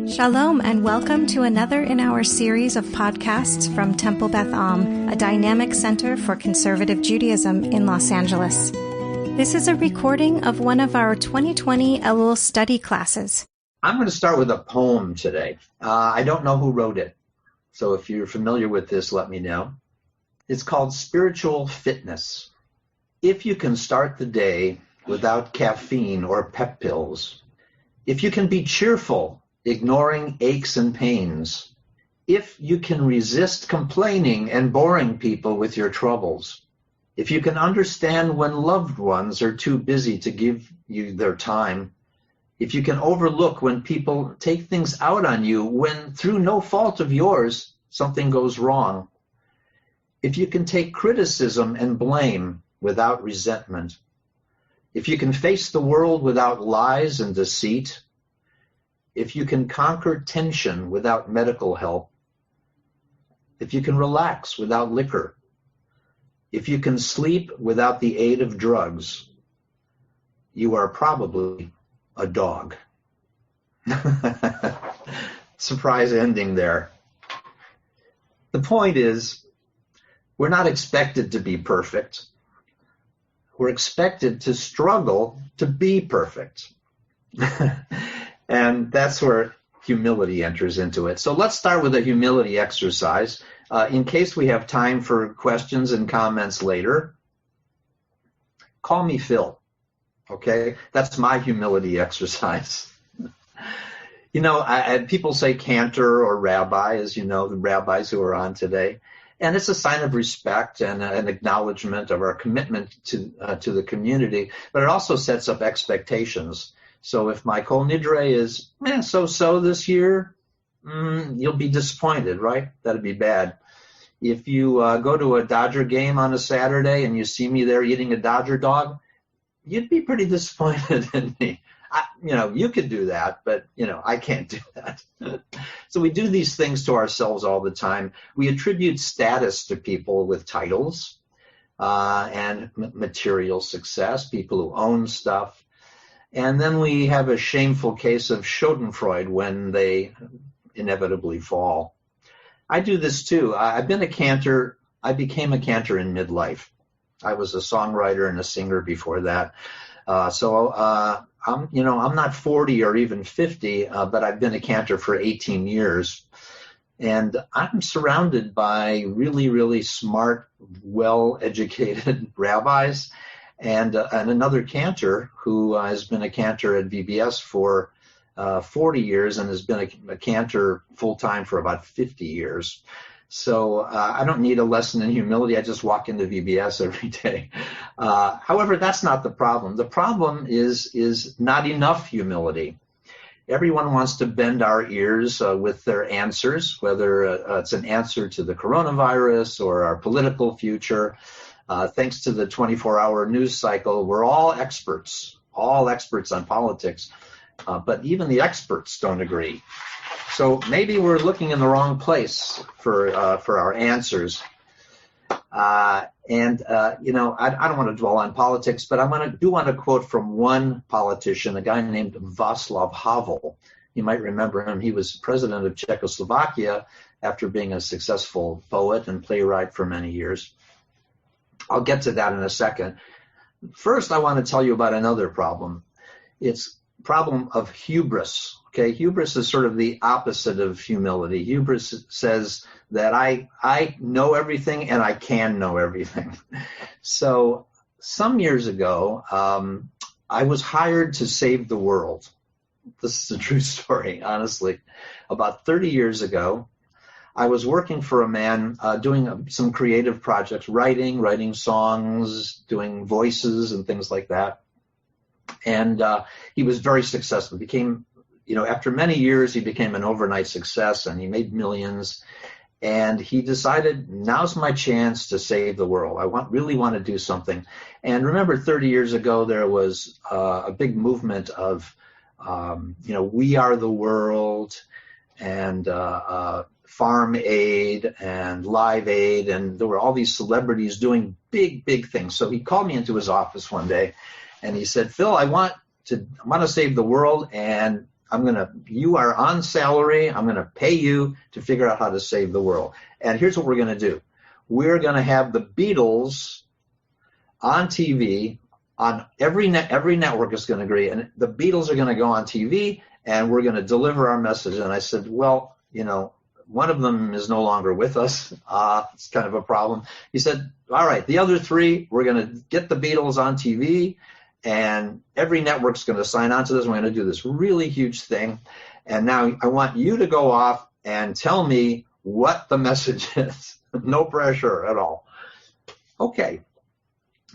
Shalom and welcome to another in our series of podcasts from Temple Beth Am, a dynamic center for conservative Judaism in Los Angeles. This is a recording of one of our 2020 Elul study classes. I'm going to start with a poem today. I don't know who wrote it, so if you're familiar with this, let me know. It's called Spiritual Fitness. If you can start the day without caffeine or pep pills, if you can be cheerful, ignoring aches and pains, if you can resist complaining and boring people with your troubles, if you can understand when loved ones are too busy to give you their time, if you can overlook when people take things out on you when, through no fault of yours, something goes wrong, if you can take criticism and blame without resentment, if you can face the world without lies and deceit, if you can conquer tension without medical help, if you can relax without liquor, if you can sleep without the aid of drugs, you are probably a dog. Surprise ending there. The point is, we're not expected to be perfect. We're expected to struggle to be perfect. And that's where humility enters into it. So let's start with a humility exercise. In case we have time for questions and comments later, call me Phil, okay? That's my humility exercise. You know, people say Cantor or Rabbi, as you know, the rabbis who are on today. And it's a sign of respect and an acknowledgement of our commitment to the community, but it also sets up expectations. So if my kol nidre is so-so this year, you'll be disappointed, right? That'd be bad. If you go to a Dodger game on a Saturday and you see me there eating a Dodger dog, you'd be pretty disappointed in me. You could do that, but, I can't do that. So we do these things to ourselves all the time. We attribute status to people with titles and material success, people who own stuff. And then we have a shameful case of schadenfreude when they inevitably fall. I do this too. I've been a cantor. I became a cantor in midlife. I was a songwriter and a singer before that. I'm not 40 or even 50, but I've been a cantor for 18 years. And I'm surrounded by really, really smart, well-educated rabbis and another cantor who has been a cantor at VBS for 40 years and has been a cantor full-time for about 50 years. So I don't need a lesson in humility. I just walk into VBS every day. However, that's not the problem. The problem is not enough humility. Everyone wants to bend our ears with their answers, whether it's an answer to the coronavirus or our political future. Thanks to the 24-hour news cycle, we're all experts on politics, but even the experts don't agree. So maybe we're looking in the wrong place for our answers. I don't want to dwell on politics, but I do want to quote from one politician, a guy named Václav Havel. You might remember him. He was president of Czechoslovakia after being a successful poet and playwright for many years. I'll get to that in a second. First, I want to tell you about another problem. It's problem of hubris. Okay, hubris is sort of the opposite of humility. Hubris says that I know everything and I can know everything. So some years ago, I was hired to save the world. This is a true story, honestly. About 30 years ago, I was working for a man doing some creative projects, writing songs, doing voices and things like that. And he was very successful. After many years, he became an overnight success and he made millions. And he decided, now's my chance to save the world. I really want to do something. And remember, 30 years ago, there was a big movement of, we are the world and Farm Aid and Live Aid, and there were all these celebrities doing big, big things. So he called me into his office one day, and he said, Phil, I want to save the world, and you are on salary. I'm going to pay you to figure out how to save the world. And here's what we're going to do. We're going to have the Beatles on TV, on every network is going to agree. And the Beatles are going to go on TV, and we're going to deliver our message. And I said, well, one of them is no longer with us. It's kind of a problem. He said, all right, the other three, we're going to get the Beatles on TV, and every network's going to sign on to this. We're going to do this really huge thing. And now I want you to go off and tell me what the message is. No pressure at all. Okay.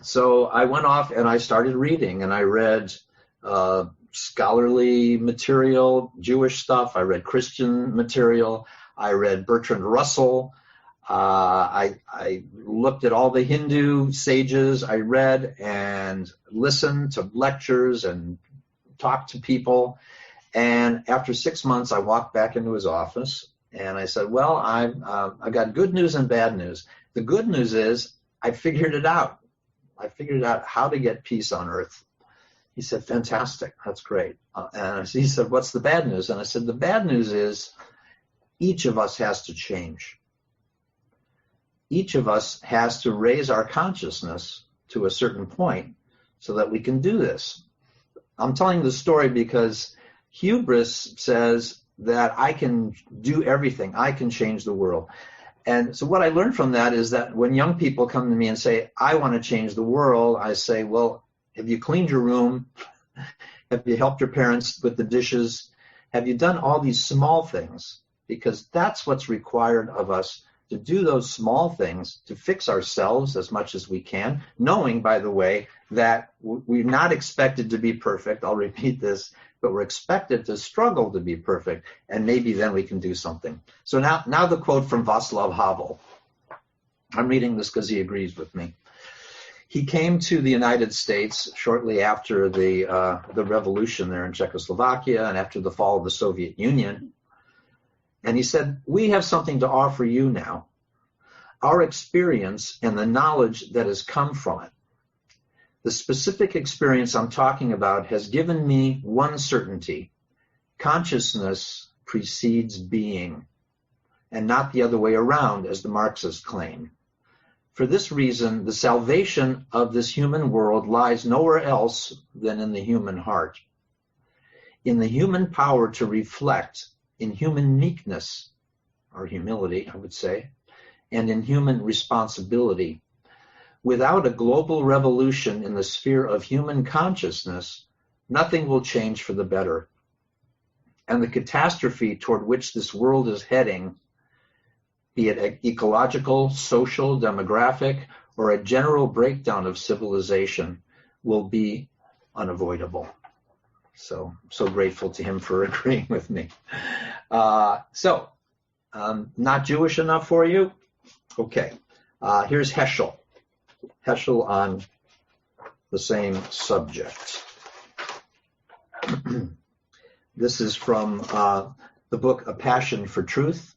So I went off and I started reading, and I read scholarly material, Jewish stuff. I read Christian material. I read Bertrand Russell. I looked at all the Hindu sages. I read and listened to lectures and talked to people. And after 6 months, I walked back into his office, and I said, well, I got good news and bad news. The good news is I figured it out. I figured out how to get peace on earth. He said, fantastic. That's great. And he said, what's the bad news? And I said, the bad news is each of us has to change. Each of us has to raise our consciousness to a certain point so that we can do this. I'm telling the story because hubris says that I can do everything. I can change the world. And so what I learned from that is that when young people come to me and say, I want to change the world, I say, well, have you cleaned your room? Have you helped your parents with the dishes? Have you done all these small things? Because that's what's required of us, to do those small things, to fix ourselves as much as we can, knowing, by the way, that we're not expected to be perfect. I'll repeat this, but we're expected to struggle to be perfect, and maybe then we can do something. So now the quote from Václav Havel. I'm reading this because he agrees with me. He came to the United States shortly after the revolution there in Czechoslovakia and after the fall of the Soviet Union. And he said, we have something to offer you now, our experience and the knowledge that has come from it. The specific experience I'm talking about has given me one certainty. Consciousness precedes being, and not the other way around, as the Marxists claim. For this reason, the salvation of this human world lies nowhere else than in the human heart, in the human power to reflect, in human meekness, or humility, I would say, and in human responsibility. Without a global revolution in the sphere of human consciousness, nothing will change for the better. And the catastrophe toward which this world is heading, be it ecological, social, demographic, or a general breakdown of civilization, will be unavoidable. So grateful to him for agreeing with me. Not Jewish enough for you? Okay. Here's Heschel. Heschel on the same subject. This is from the book A Passion for Truth,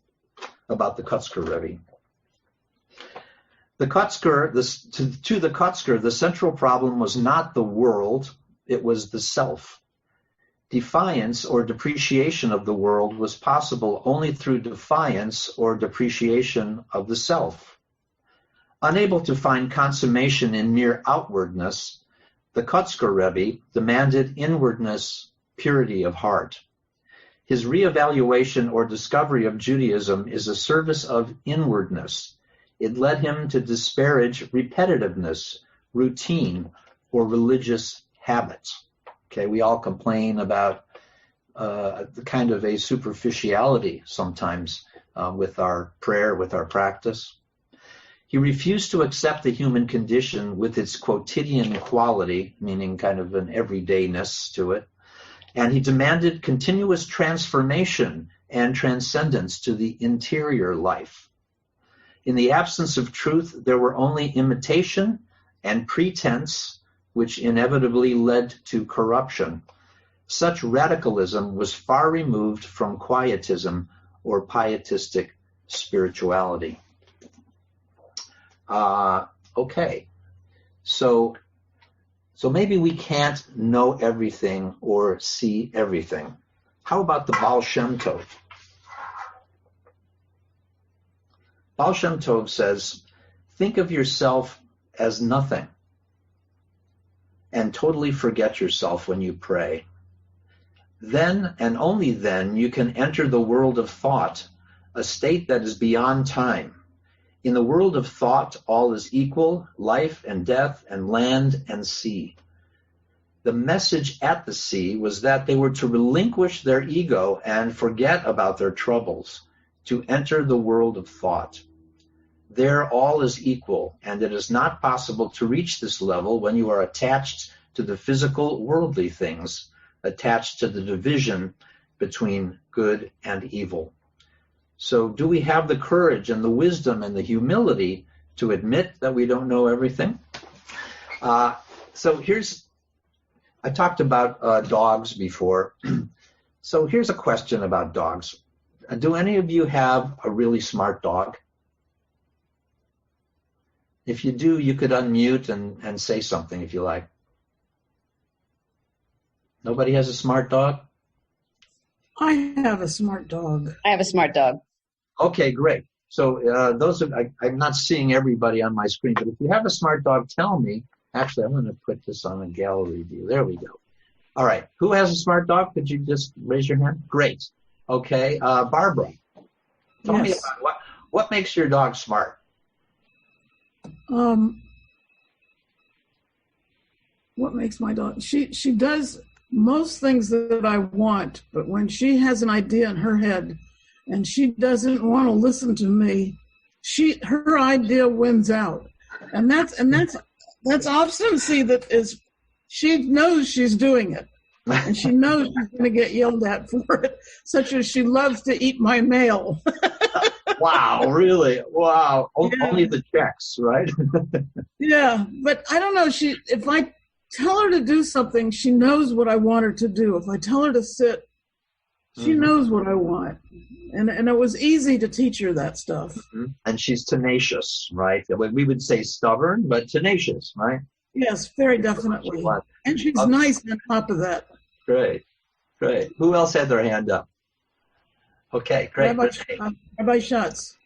about the Kotzker Rebbe. To the Kotzker, the central problem was not the world, it was the self. Defiance or depreciation of the world was possible only through defiance or depreciation of the self. Unable to find consummation in mere outwardness, the Kotzker Rebbe demanded inwardness, purity of heart. His reevaluation or discovery of Judaism is a service of inwardness. It led him to disparage repetitiveness, routine, or religious habits. Okay, we all complain about the kind of a superficiality sometimes with our prayer, with our practice. He refused to accept the human condition with its quotidian quality, meaning kind of an everydayness to it, and he demanded continuous transformation and transcendence to the interior life. In the absence of truth, there were only imitation and pretense, which inevitably led to corruption. Such radicalism was far removed from quietism or pietistic spirituality. Okay, so maybe we can't know everything or see everything. How about the Baal Shem Tov? Baal Shem Tov says, think of yourself as nothing and totally forget yourself when you pray. Then and only then you can enter the world of thought, a state that is beyond time. In the world of thought, all is equal, life and death and land and sea. The message at the sea was that they were to relinquish their ego and forget about their troubles, to enter the world of thought. There all is equal, and it is not possible to reach this level when you are attached to the physical, worldly things, attached to the division between good and evil. So do we have the courage and the wisdom and the humility to admit that we don't know everything? I talked about dogs before. So here's a question about dogs. Do any of you have a really smart dog? If you do, you could unmute and say something if you like. Nobody has a smart dog? I have a smart dog. I have a smart dog. Okay, great. So I'm not seeing everybody on my screen, but if you have a smart dog, tell me. Actually, I'm going to put this on a gallery view. There we go. All right. Who has a smart dog? Could you just raise your hand? Great. Okay. Barbara, tell me about what makes your dog smart? What makes my dog? She does most things that I want, but when she has an idea in her head and she doesn't want to listen to me, her idea wins out. And that's obstinacy that is, she knows she's doing it. And she knows she's going to get yelled at for it, such as she loves to eat my mail. Wow, really? Wow. Yeah. Only the checks, right? Yeah, but I don't know. If I tell her to do something, she knows what I want her to do. If I tell her to sit, she knows what I want. And it was easy to teach her that stuff. Mm-hmm. And she's tenacious, right? We would say stubborn, but tenacious, right? Yes, very definitely. And she's nice on top of that. Great. Who else had their hand up? Okay, great. Rabbi Schatz.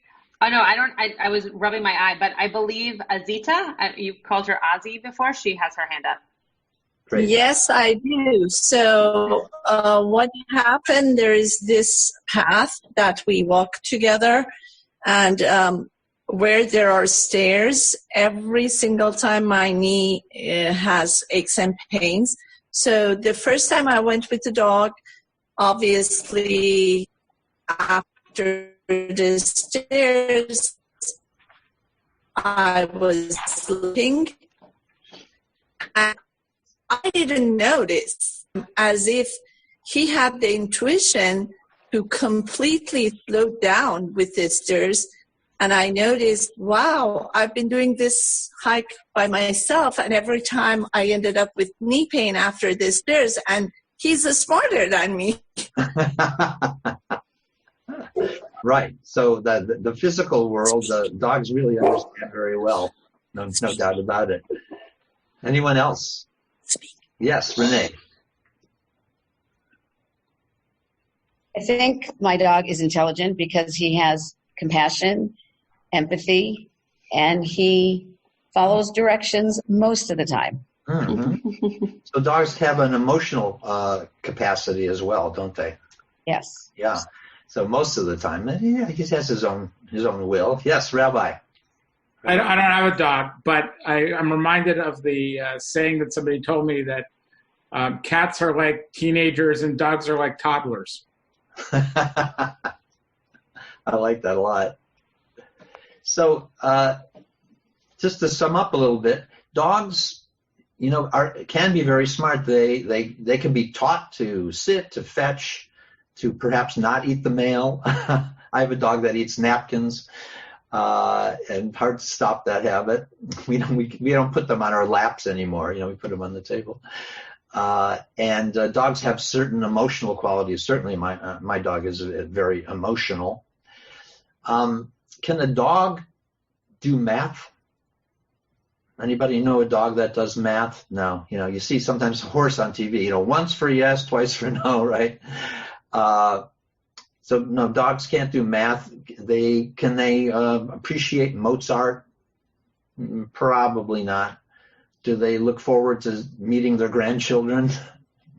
Oh, no, I don't. I was rubbing my eye, but I believe Azita, you called her Ozzy before, she has her hand up. Great. Yes, I do. So what happened, there is this path that we walk together, and where there are stairs, every single time my knee has aches and pains. So the first time I went with the dog, obviously after the stairs, I was sleeping, and I didn't notice, as if he had the intuition to completely slow down with the stairs. And I noticed, wow, I've been doing this hike by myself, and every time I ended up with knee pain after the stairs, and he's smarter than me. Right. So the physical world, the dogs really understand very well. No doubt about it. Anyone else? Yes, Renee. I think my dog is intelligent because he has compassion, empathy, and he follows directions most of the time. Mm-hmm. So dogs have an emotional capacity as well, don't they? Yes. Yeah. So most of the time, yeah, he has his own will. Yes, Rabbi. I don't have a dog, but I'm reminded of the saying that somebody told me that cats are like teenagers and dogs are like toddlers. I like that a lot. So just to sum up a little bit, dogs, can be very smart. They can be taught to sit, to fetch, to perhaps not eat the mail. I have a dog that eats napkins. And hard to stop that habit. We don't put them on our laps anymore. We put them on the table. And dogs have certain emotional qualities. Certainly, my dog is very emotional. Can a dog do math? Anybody know a dog that does math? No. You see sometimes a horse on TV. Once for yes, twice for no, right? So no, dogs can't do math. Can they appreciate Mozart? Probably not. Do they look forward to meeting their grandchildren?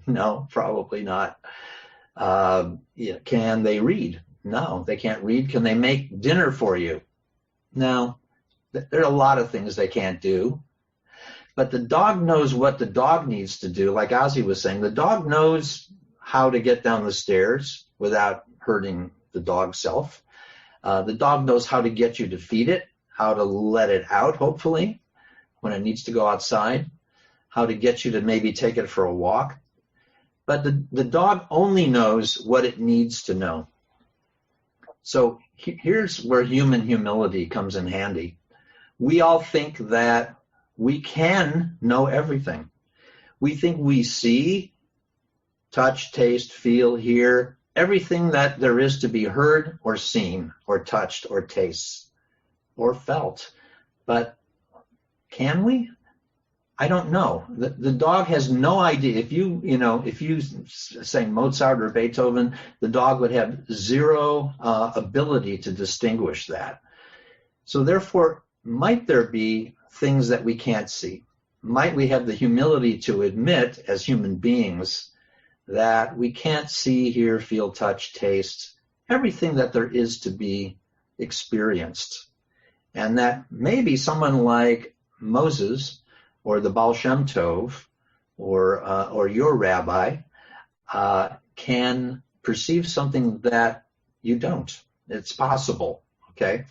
No, probably not. Can they read? No, they can't read. Can they make dinner for you? No. There are a lot of things they can't do. But the dog knows what the dog needs to do. Like Ozzy was saying, the dog knows how to get down the stairs without hurting the dog self. The dog knows how to get you to feed it, how to let it out, hopefully, when it needs to go outside, how to get you to maybe take it for a walk. But the dog only knows what it needs to know. So here's where human humility comes in handy. We all think that we can know everything. We think we see, touch, taste, feel, hear, everything that there is to be heard or seen or touched or tasted or felt. But can we? I don't know. The dog has no idea. If you say Mozart or Beethoven, the dog would have zero ability to distinguish that. So therefore, might there be things that we can't see? Might we have the humility to admit as human beings that we can't see, hear, feel, touch, taste, everything that there is to be experienced? And that maybe someone like Moses or the Baal Shem Tov or your rabbi can perceive something that you don't. It's possible, okay?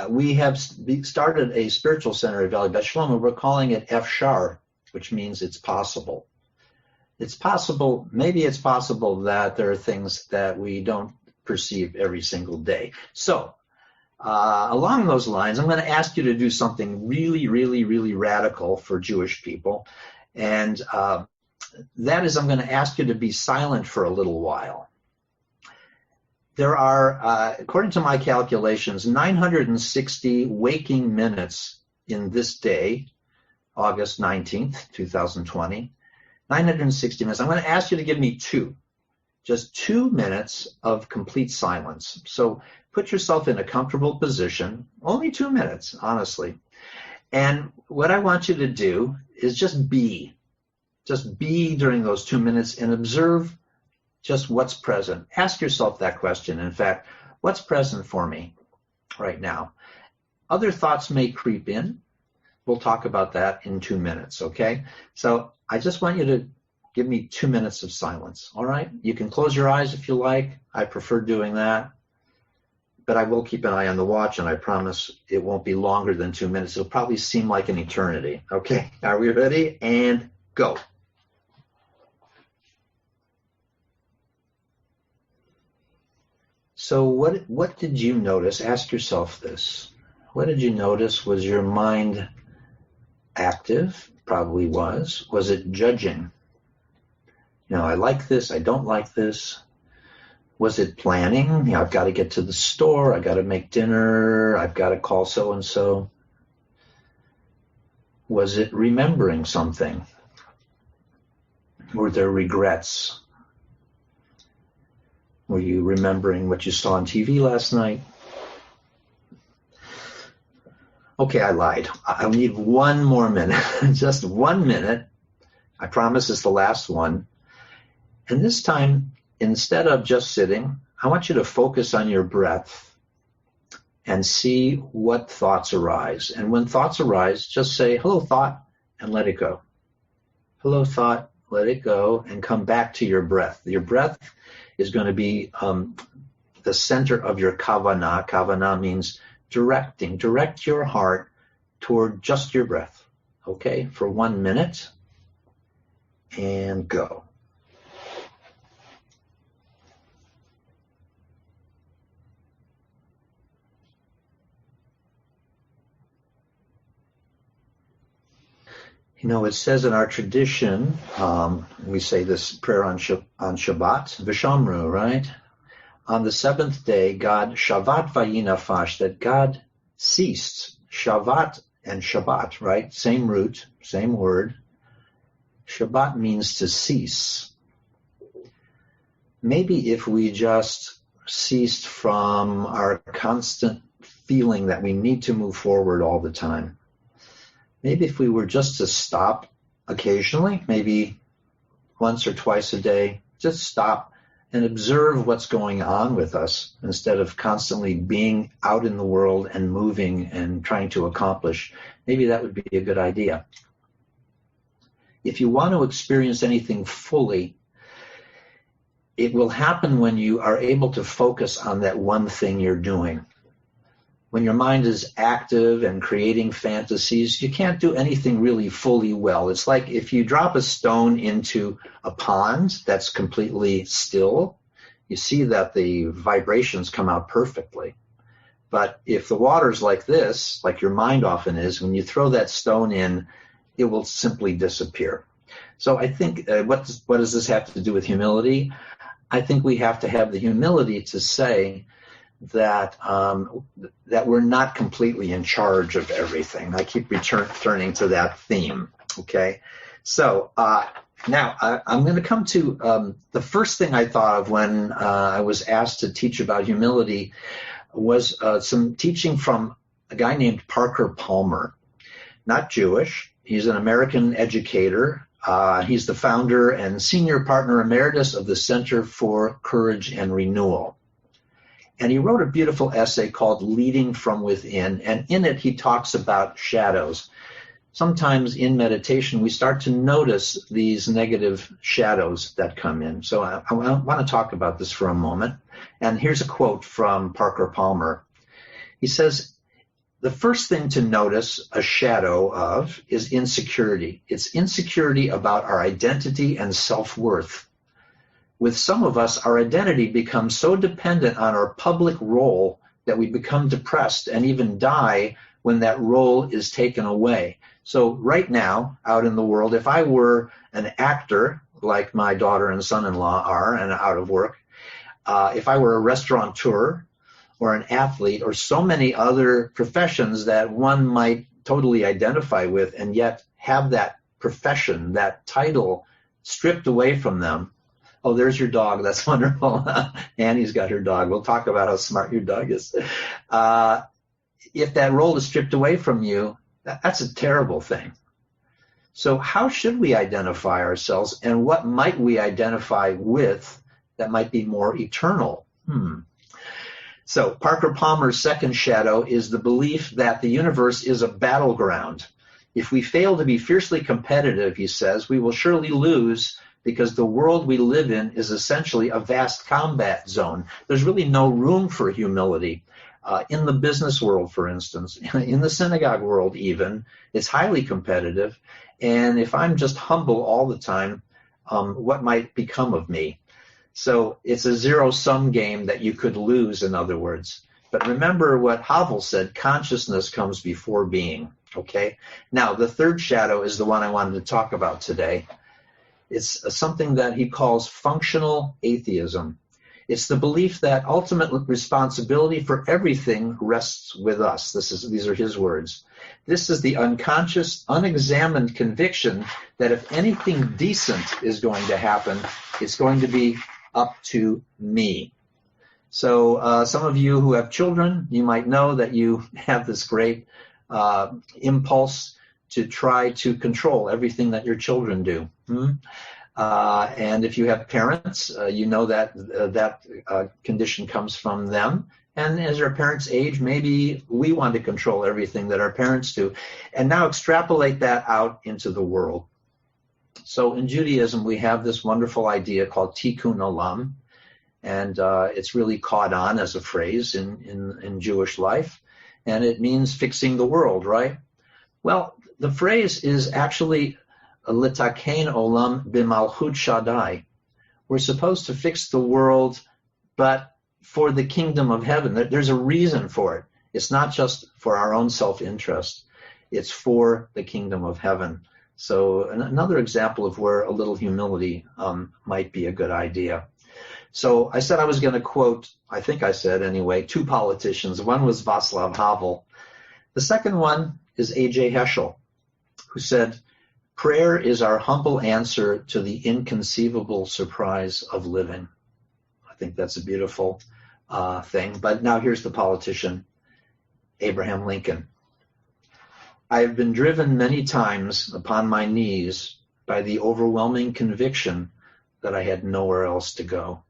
We have started a spiritual center at Valley Beth Shalom, and we're calling it Efshar, which means it's possible. It's possible, maybe it's possible that there are things that we don't perceive every single day. So, along those lines, I'm going to ask you to do something really, really, really radical for Jewish people. And that is, I'm going to ask you to be silent for a little while. There are, according to my calculations, 960 waking minutes in this day, August 19th, 2020. 960 minutes. I'm going to ask you to give me just 2 minutes of complete silence. So put yourself in a comfortable position, only 2 minutes, honestly. And what I want you to do is just be during those 2 minutes and observe just what's present. Ask yourself that question. In fact, what's present for me right now? Other thoughts may creep in. We'll talk about that in 2 minutes, okay? So I just want you to give me 2 minutes of silence, all right? You can close your eyes if you like. I prefer doing that. But I will keep an eye on the watch, and I promise it won't be longer than 2 minutes. It'll probably seem like an eternity. Okay, are we ready? And go. So what did you notice? Ask yourself this. What did you notice? Was your mind active? Probably was. Was it judging? I like this, I don't like this. Was it planning? I've got to get to the store, I've got to make dinner, I've got to call so-and-so. Was it remembering something? Were there regrets? Were you remembering what you saw on TV last night? Okay, I lied. I need 1 more minute, just 1 minute. I promise it's the last one. And this time, instead of just sitting, I want you to focus on your breath and see what thoughts arise. And when thoughts arise, just say, hello, thought, and let it go. Hello, thought, let it go, and come back to your breath. Your breath is going to be the center of your kavanah. Kavanah means directing. Direct your heart toward just your breath. Okay, for 1 minute, and go. It says in our tradition, we say this prayer on Shabbat, V'shamru, right? On the seventh day, God, Shavat vayinafash, that God ceased. Shavat and Shabbat, right? Same root, same word. Shabbat means to cease. maybe if we just ceased from our constant feeling that we need to move forward all the time, maybe if we were just to stop occasionally, maybe once or twice a day, just stop and observe what's going on with us instead of constantly being out in the world and moving and trying to accomplish, maybe that would be a good idea. If you want to experience anything fully, it will happen when you are able to focus on that one thing you're doing. When your mind is active and creating fantasies, you can't do anything really fully well. It's like if you drop a stone into a pond that's completely still, you see that the vibrations come out perfectly. But if the water's like this, like your mind often is, when you throw that stone in, it will simply disappear. So I think, what does this have to do with humility? I think we have to have the humility to say that that we're not completely in charge of everything. I keep returning to that theme. Okay, so now I'm going to come to the first thing I thought of when I was asked to teach about humility was some teaching from a guy named Parker Palmer, not Jewish. He's an American educator. He's the founder and senior partner emeritus of the Center for Courage and Renewal. And he wrote a beautiful essay called Leading from Within, and in it he talks about shadows. Sometimes in meditation we start to notice these negative shadows that come in. So I want to talk about this for a moment. And here's a quote from Parker Palmer. He says, "The first thing to notice a shadow of is insecurity. It's insecurity about our identity and self-worth. With some of us, our identity becomes so dependent on our public role that we become depressed and even die when that role is taken away. So right now, out in the world, if I were an actor, like my daughter and son-in-law are and out of work, if I were a restaurateur or an athlete or so many other professions that one might totally identify with and yet have that profession, that title stripped away from them. Oh, there's your dog. That's wonderful. Annie's got her dog. We'll talk about how smart your dog is. If that role is stripped away from you, that's a terrible thing. So how should we identify ourselves, and what might we identify with that might be more eternal? So Parker Palmer's second shadow is the belief that the universe is a battleground. If we fail to be fiercely competitive, he says, we will surely lose, because the world we live in is essentially a vast combat zone. There's really no room for humility. In the business world, for instance, in the synagogue world even, it's highly competitive. And if I'm just humble all the time, what might become of me? So it's a zero-sum game that you could lose, in other words. But remember what Havel said, consciousness comes before being, okay? Now, the third shadow is the one I wanted to talk about today. It's something that he calls functional atheism. It's the belief that ultimate responsibility for everything rests with us. These are his words. This is the unconscious, unexamined conviction that if anything decent is going to happen, it's going to be up to me. So some of you who have children, you might know that you have this great impulse to try to control everything that your children do. And if you have parents, you know that that condition comes from them. And as our parents age, maybe we want to control everything that our parents do. And now extrapolate that out into the world. So in Judaism, we have this wonderful idea called tikkun olam. And it's really caught on as a phrase in Jewish life. And it means fixing the world, right? Well, the phrase is actually litaken olam b'malchut Shaddai. We're supposed to fix the world, but for the kingdom of heaven. There's a reason for it. It's not just for our own self-interest. It's for the kingdom of heaven. So another example of where a little humility might be a good idea. So I said I was going to quote, I think I said anyway, two politicians. One was Václav Havel. The second one is A.J. Heschel, who said, prayer is our humble answer to the inconceivable surprise of living. I think that's a beautiful thing. But now here's the politician, Abraham Lincoln. I have been driven many times upon my knees by the overwhelming conviction that I had nowhere else to go.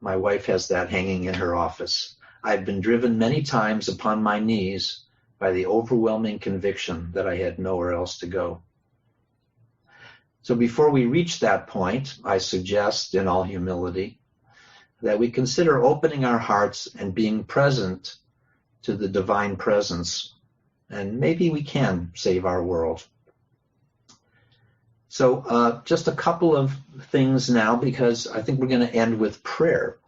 My wife has that hanging in her office. I've been driven many times upon my knees by the overwhelming conviction that I had nowhere else to go. So before we reach that point, I suggest in all humility that we consider opening our hearts and being present to the divine presence, and maybe we can save our world. So just a couple of things now, because I think we're going to end with prayer.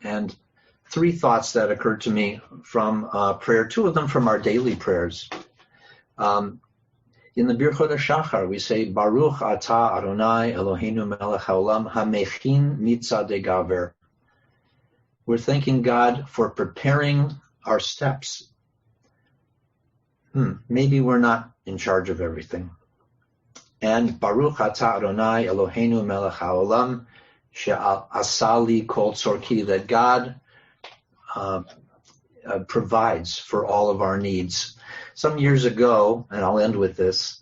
And 3 thoughts that occurred to me from prayer, 2 of them from our daily prayers. In the Birchot HaShachar, we say, Baruch Atah Adonai Eloheinu melech haolam hamechin mitzadei gaver. We're thanking God for preparing our steps. Maybe we're not in charge of everything. And Baruch Atah Adonai Eloheinu melech haolam she'asali kol tzorki, that God provides for all of our needs. Some years ago, and I'll end with this,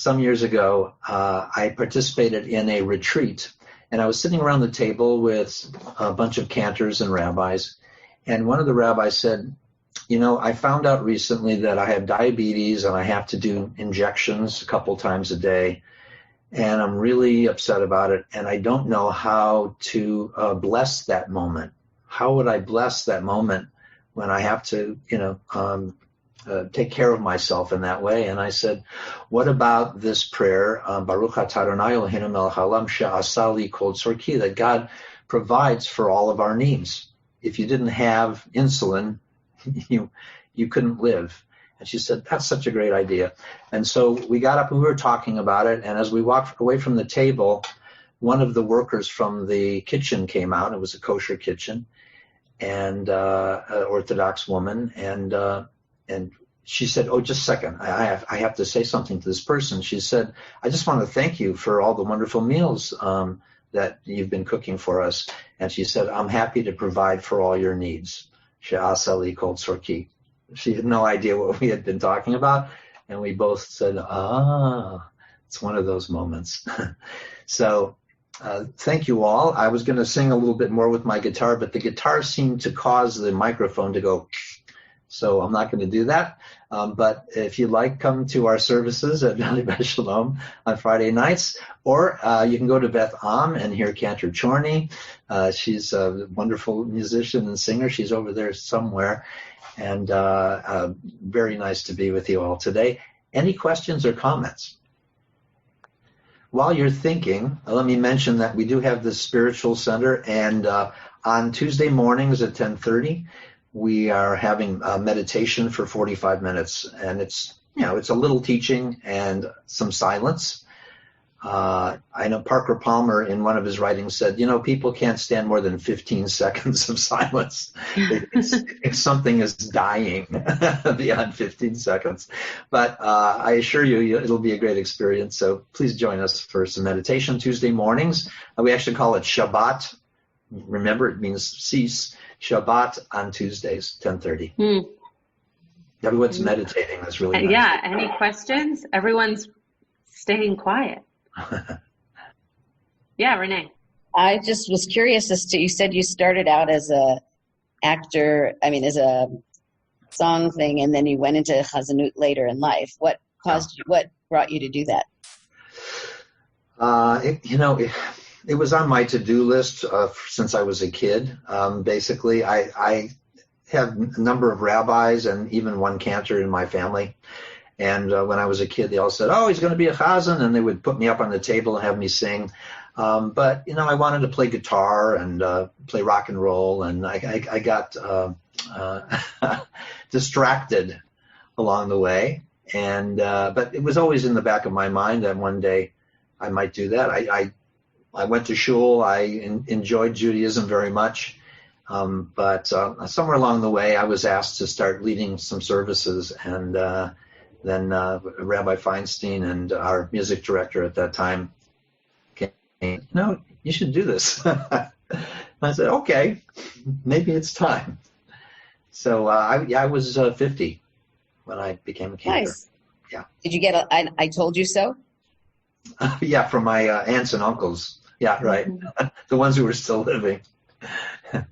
I participated in a retreat, and I was sitting around the table with a bunch of cantors and rabbis, and one of the rabbis said, I found out recently that I have diabetes and I have to do injections a couple times a day, and I'm really upset about it, and I don't know how to bless that moment. How would I bless that moment when I have to, take care of myself in that way? And I said, what about this prayer, Baruch Atah Adonai Eloheinu melech haolam she'asali kol tzorki, that God provides for all of our needs. If you didn't have insulin, you couldn't live. And she said, that's such a great idea. And so we got up and we were talking about it, and as we walked away from the table, one of the workers from the kitchen came out. It was a kosher kitchen, and an Orthodox woman, and she said, oh, just a second, I have to say something to this person. She said, I just want to thank you for all the wonderful meals that you've been cooking for us. And she said, I'm happy to provide for all your needs. She'asali kol tzorki. She had no idea what we had been talking about, and we both said, it's one of those moments. So thank you all. I was going to sing a little bit more with my guitar, but the guitar seemed to cause the microphone to go, so I'm not going to do that. But if you'd like, come to our services at Valley Shalom on Friday nights, or you can go to Beth Am and hear Cantor Chorny. She's a wonderful musician and singer. She's over there somewhere. And very nice to be with you all today. Any questions or comments? While you're thinking, let me mention that we do have the Spiritual Center, and on Tuesday mornings at 10:30, we are having a meditation for 45 minutes, and it's a little teaching and some silence. I know Parker Palmer in one of his writings said, people can't stand more than 15 seconds of silence if something is dying beyond 15 seconds. But I assure you, it'll be a great experience. So please join us for some meditation Tuesday mornings. We actually call it Shabbat. Remember, it means cease. Shabbat on Tuesdays, 10:30. Everyone's meditating. That's really nice. Yeah. Any questions? Everyone's staying quiet. Yeah, Renee. I just was curious as to, you said you started out as a actor, as a song thing, and then you went into Chazanut later in life. What brought you to do that? It was on my to-do list since I was a kid. Basically, I have a number of rabbis and even one cantor in my family. And when I was a kid, they all said, oh, he's going to be a chazan, and they would put me up on the table and have me sing. But I wanted to play guitar and play rock and roll, and I got distracted along the way. And but it was always in the back of my mind that one day I might do that. I went to shul. I enjoyed Judaism very much. But somewhere along the way, I was asked to start leading some services, and then Rabbi Feinstein and our music director at that time came, you should do this. I said, okay, maybe it's time. So I was 50 when I became a cantor. Nice. Yeah. Did you get I told you so? Yeah, from my aunts and uncles. Yeah, right. Mm-hmm. The ones who were still living. And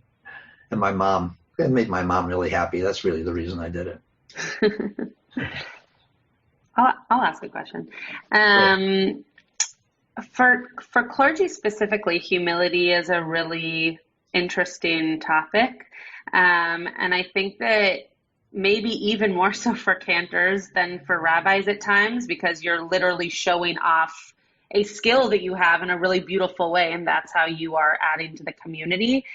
my mom. It made my mom really happy. That's really the reason I did it. I'll ask a question. For clergy specifically, humility is a really interesting topic. And I think that maybe even more so for cantors than for rabbis at times, because you're literally showing off a skill that you have in a really beautiful way, and that's how you are adding to the community.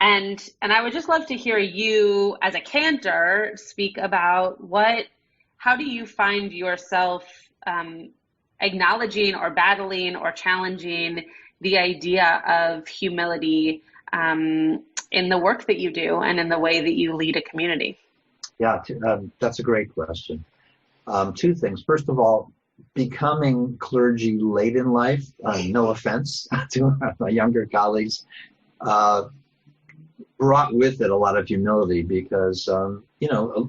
And I would just love to hear you as a cantor speak about how do you find yourself acknowledging or battling or challenging the idea of humility in the work that you do and in the way that you lead a community? Yeah, that's a great question. Two things. First of all, becoming clergy late in life, no offense to my younger colleagues, brought with it a lot of humility because,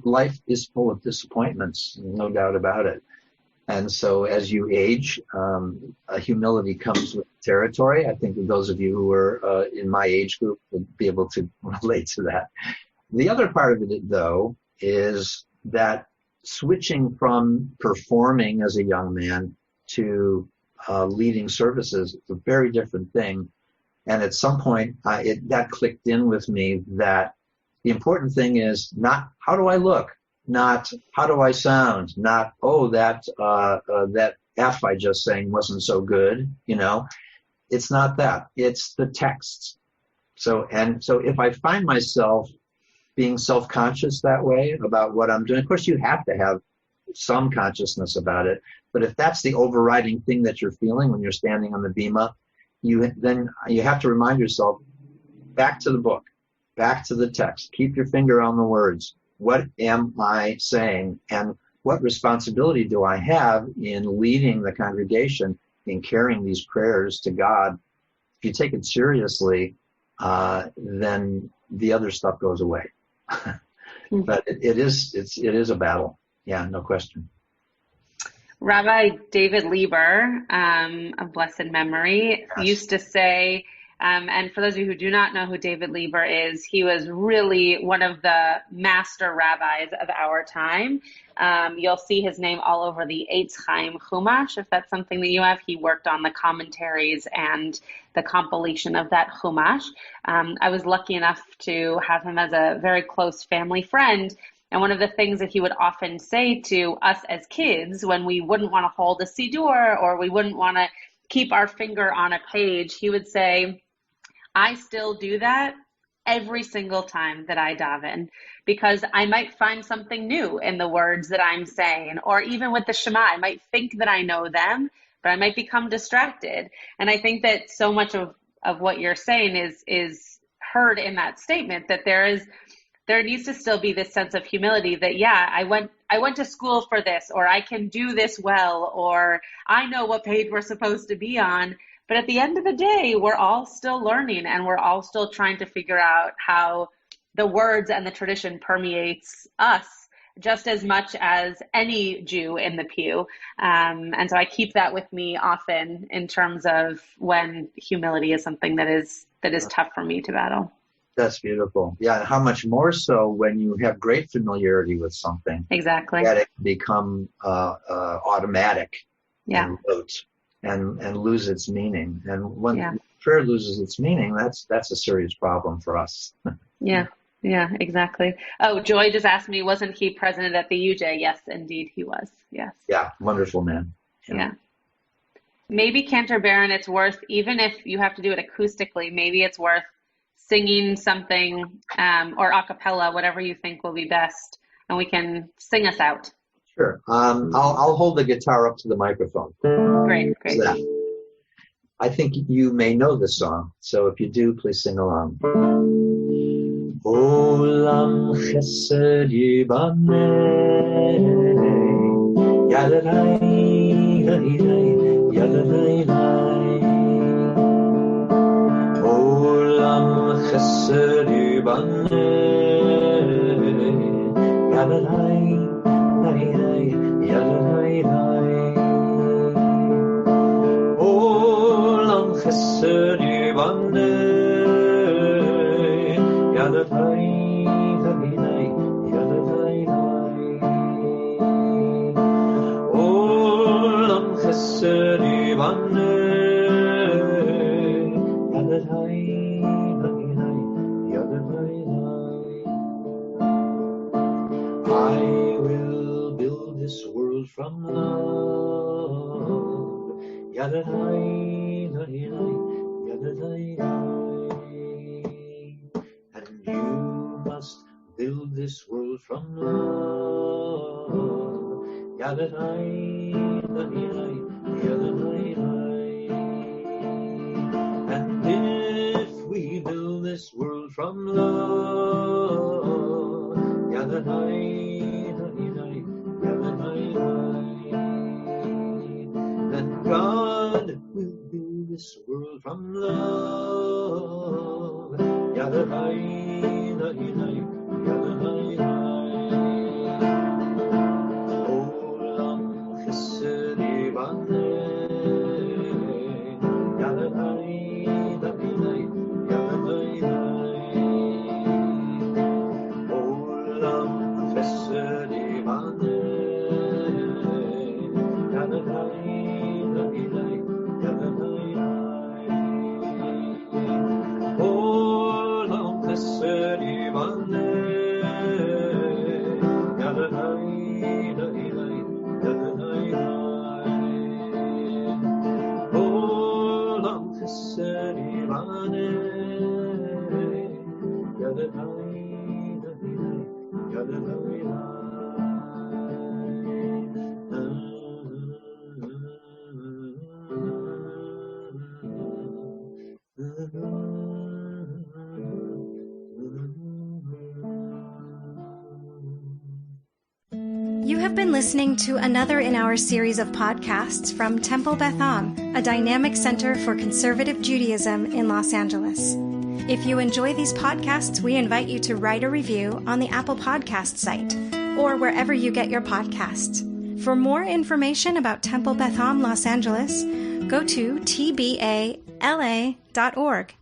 life is full of disappointments, no doubt about it. And so as you age, humility comes with territory. I think that those of you who are in my age group would be able to relate to that. The other part of it, though, is that switching from performing as a young man to leading services is a very different thing. And at some point, that clicked in with me that the important thing is not how do I look, not how do I sound, not, that F I just sang wasn't so good, It's not that. It's the text. So if I find myself being self-conscious that way about what I'm doing, of course you have to have some consciousness about it, but if that's the overriding thing that you're feeling when you're standing on the bima, you have to remind yourself, back to the book, back to the text, keep your finger on the words. What am I saying? And what responsibility do I have in leading the congregation in carrying these prayers to God? If you take it seriously, then the other stuff goes away. But it is a battle. Yeah, no question. Rabbi David Lieber, of blessed memory, Yes. used to say, and for those of you who do not know who David Lieber is, he was really one of the master rabbis of our time. You'll see his name all over the Eitz Chaim Chumash, if that's something that you have. He worked on the commentaries and the compilation of that Chumash. I was lucky enough to have him as a very close family friend. And one of the things that he would often say to us as kids when we wouldn't want to hold a siddur or we wouldn't want to keep our finger on a page, he would say, I still do that every single time that I daven, because I might find something new in the words that I'm saying, or even with the Shema, I might think that I know them, but I might become distracted. And I think that so much of what you're saying is heard in that statement, that there needs to still be this sense of humility that, yeah, I went to school for this, or I can do this well, or I know what page we're supposed to be on. But at the end of the day, we're all still learning, and we're all still trying to figure out how the words and the tradition permeates us just as much as any Jew in the pew. And so I keep that with me often in terms of when humility is something that is tough for me to battle. That's beautiful. Yeah, and how much more so when you have great familiarity with something. Exactly. That it can become automatic and rote and lose its meaning. And when prayer loses its meaning, that's a serious problem for us. Yeah, exactly. Oh, Joy just asked me, wasn't he president at the UJ? Yes, indeed he was. Yes. Yeah, wonderful man. Yeah. Maybe Cantor Baron, it's worth, even if you have to do it acoustically, maybe it's worth singing something or a cappella, whatever you think will be best, and we can sing us out. Sure. I'll hold the guitar up to the microphone. Great. I think you may know this song, so if you do, please sing along. Olam chesed yibaneh, yadadai, yadadai, yadadai, chesed yibaneh, yadadai, dai, yadadai, dai. Olam chesed yibaneh, yadadai, dai, yadadai, dai. Olam chesed yibaneh, yadadai, dai, yadadai, dai. I will build this world from love. Yadadai, dai, yadadai, and you must build this world from love. Yadadai, dai, yadadai, and if we build this world from love, yadadai, then God will build this world from love. Yadadai, yadadai, Olam chesed yibaneh, yadadai, yadadai, Olam chesed yibaneh, yadadai, yadadai, Olam chesed yibaneh, yadadai, yadadai, Olam chesed yibaneh, yadadai, yadadai, You have been listening to another in our series of podcasts from Temple Beth Am, a dynamic center for conservative Judaism in Los Angeles. If you enjoy these podcasts, we invite you to write a review on the Apple Podcast site or wherever you get your podcasts. For more information about Temple Beth Am Los Angeles, go to tbala.org.